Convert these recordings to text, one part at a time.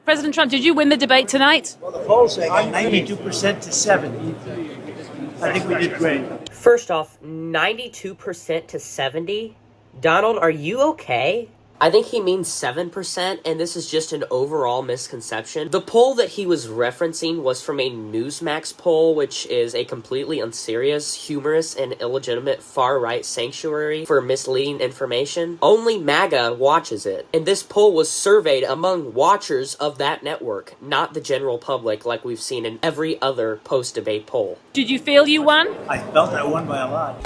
President Trump, did you win the debate tonight? Well, the polls say 92% to 70. I think we did great. First off, 92% to 70? Donald, are you okay? I think he means 7%, and this is just an overall misconception. The poll that he was referencing was from a Newsmax poll, which is a completely unserious, humorous, and illegitimate far-right sanctuary for misleading information. Only MAGA watches it, and this poll was surveyed among watchers of that network, not the general public like we've seen in every other post-debate poll. Did you feel you won? I felt I won by a lot.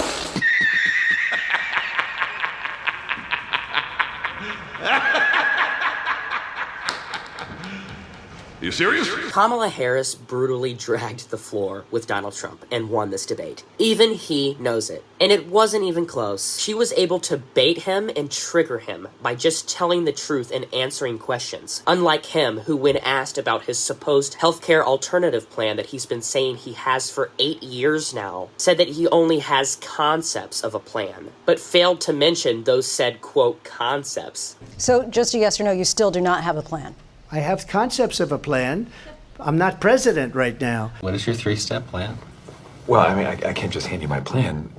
Are you serious? Kamala Harris brutally dragged the floor with Donald Trump and won this debate. Even he knows it. And it wasn't even close. She was able to bait him and trigger him by just telling the truth and answering questions. Unlike him, who when asked about his supposed healthcare alternative plan that he's been saying he has for 8 years now, said that he only has concepts of a plan, but failed to mention those said, quote, concepts. So just a yes or no, you still do not have a plan? I have concepts of a plan. I'm not president right now. What is your 3-step plan? Well, I mean, I can't just hand you my plan.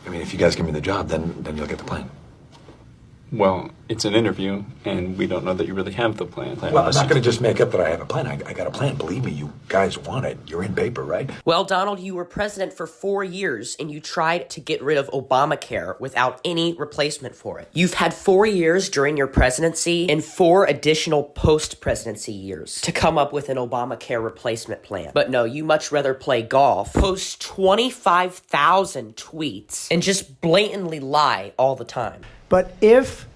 I mean, if you guys give me the job, then you'll get the plan. Well, it's an interview, and we don't know that you really have the plan. Well, I'm not going to just make up that I have a plan. I got a plan. Believe me, you guys want it. You're in paper, right? Well, Donald, you were president for 4 years, and you tried to get rid of Obamacare without any replacement for it. You've had 4 years during your presidency and 4 additional post-presidency years to come up with an Obamacare replacement plan. But no, you much rather play golf, post 25,000 tweets, and just blatantly lie all the time. But if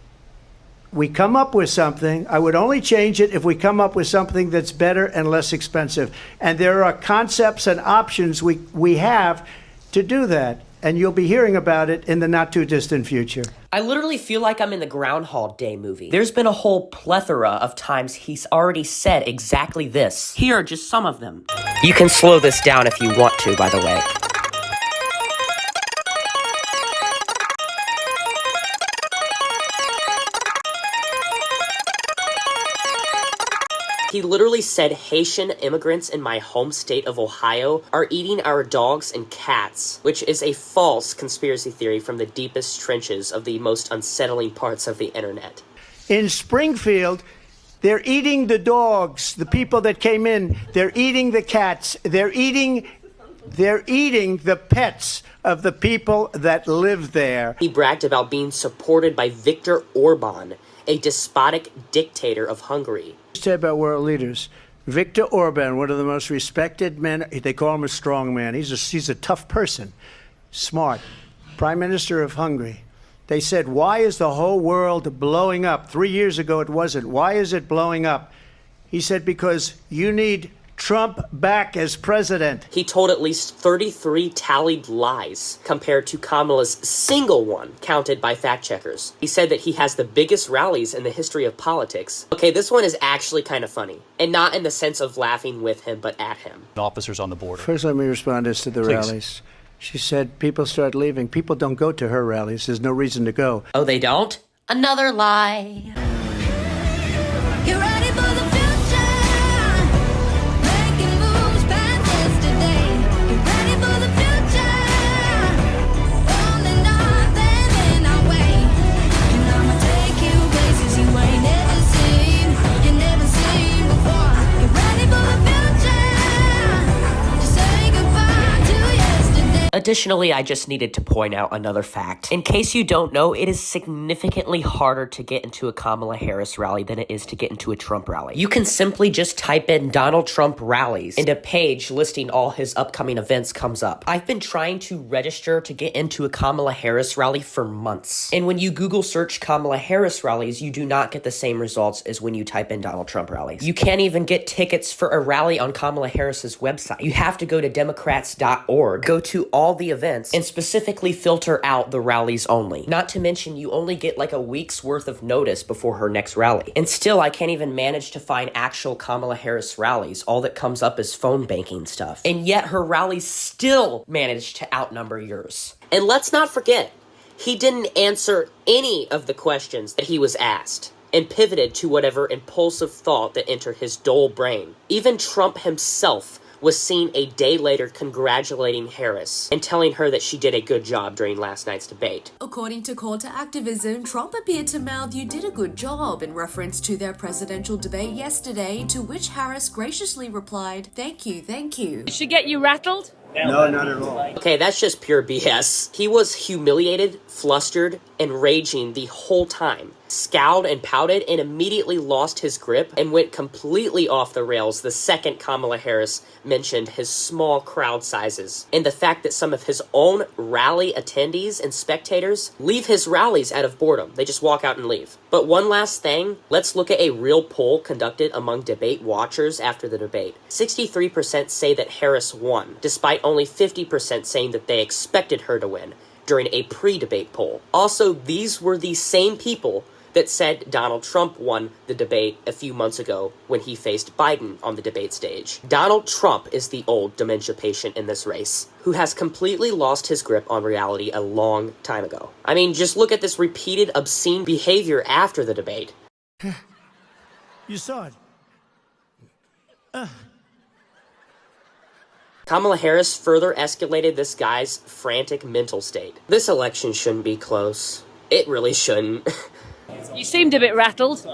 we come up with something, I would only change it if we come up with something that's better and less expensive. And there are concepts and options we have to do that. And you'll be hearing about it in the not too distant future. I literally feel like I'm in the Groundhog Day movie. There's been a whole plethora of times he's already said exactly this. Here are just some of them. You can slow this down if you want to, by the way. He literally said Haitian immigrants in my home state of Ohio are eating our dogs and cats, which is a false conspiracy theory from the deepest trenches of the most unsettling parts of the internet. In Springfield, they're eating the dogs, the people that came in. They're eating the cats. They're eating the pets of the people that live there. He bragged about being supported by Viktor Orban, a despotic dictator of Hungary. Say about world leaders. Viktor Orban, one of the most respected men. They call him a strong man. He's a tough person, smart. Prime Minister of Hungary. They said, why is the whole world blowing up? 3 years ago it wasn't. Why is it blowing up? He said, because you need Trump back as president. He told at least 33 tallied lies compared to Kamala's single one counted by fact checkers. He said that he has the biggest rallies in the history of politics. Okay, this one is actually kind of funny, and not in the sense of laughing with him, but at him. Officers on the border. First, let me respond as to the rallies. She said people start leaving. People don't go to her rallies. There's no reason to go. Oh, they don't? Another lie. You're ready for the future, making moves past yesterday. You're ready for the future, rolling nothing in our way. And I'ma take you places you ain't never seen, you never seen before. You're ready for the future, just say goodbye to yesterday. Additionally, I just needed to point out another fact. In case you don't know, it is significantly harder to get into a Kamala Harris rally than it is to get into a Trump rally. You can simply just type in Donald Trump rallies, and a page listing all his upcoming events comes up. I've been trying to register to get into a Kamala Harris rally for months. And when you Google search Kamala Harris rallies, you do not get the same results as when you type in Donald Trump rallies. You can't even get tickets for a rally on Kamala Harris's website. You have to go to Democrats.org, go to all the events, and specifically filter out the rallies only. Not to mention, you only get like a week's worth of notice before her next rally. And still, I can't even manage to find actual Kamala Harris rallies. All that comes up is phone banking stuff. And yet her rallies still managed to outnumber yours. And let's not forget, he didn't answer any of the questions that he was asked. and pivoted to whatever impulsive thought that entered his dull brain. Even Trump himself was seen a day later congratulating Harris and telling her that she did a good job during last night's debate. According to Call to Activism, Trump appeared to mouth "you did a good job" in reference to their presidential debate yesterday, to which Harris graciously replied, "Thank you, thank you." Did she get you rattled? No, not at all. Okay, that's just pure BS. He was humiliated, flustered, and raging the whole time, scowled and pouted, and immediately lost his grip and went completely off the rails the second Kamala Harris mentioned his small crowd sizes and the fact that some of his own rally attendees and spectators leave his rallies out of boredom. They just walk out and leave. But one last thing, let's look at a real poll conducted among debate watchers after the debate. 63% say that Harris won, despite only 50% saying that they expected her to win during a pre-debate poll. Also, these were the same people that said Donald Trump won the debate a few months ago when he faced Biden on the debate stage. Donald Trump is the old dementia patient in this race, who has completely lost his grip on reality a long time ago. I mean, just look at this repeated obscene behavior after the debate. You saw it. Kamala Harris further escalated this guy's frantic mental state. This election shouldn't be close. It really shouldn't. You seemed a bit rattled.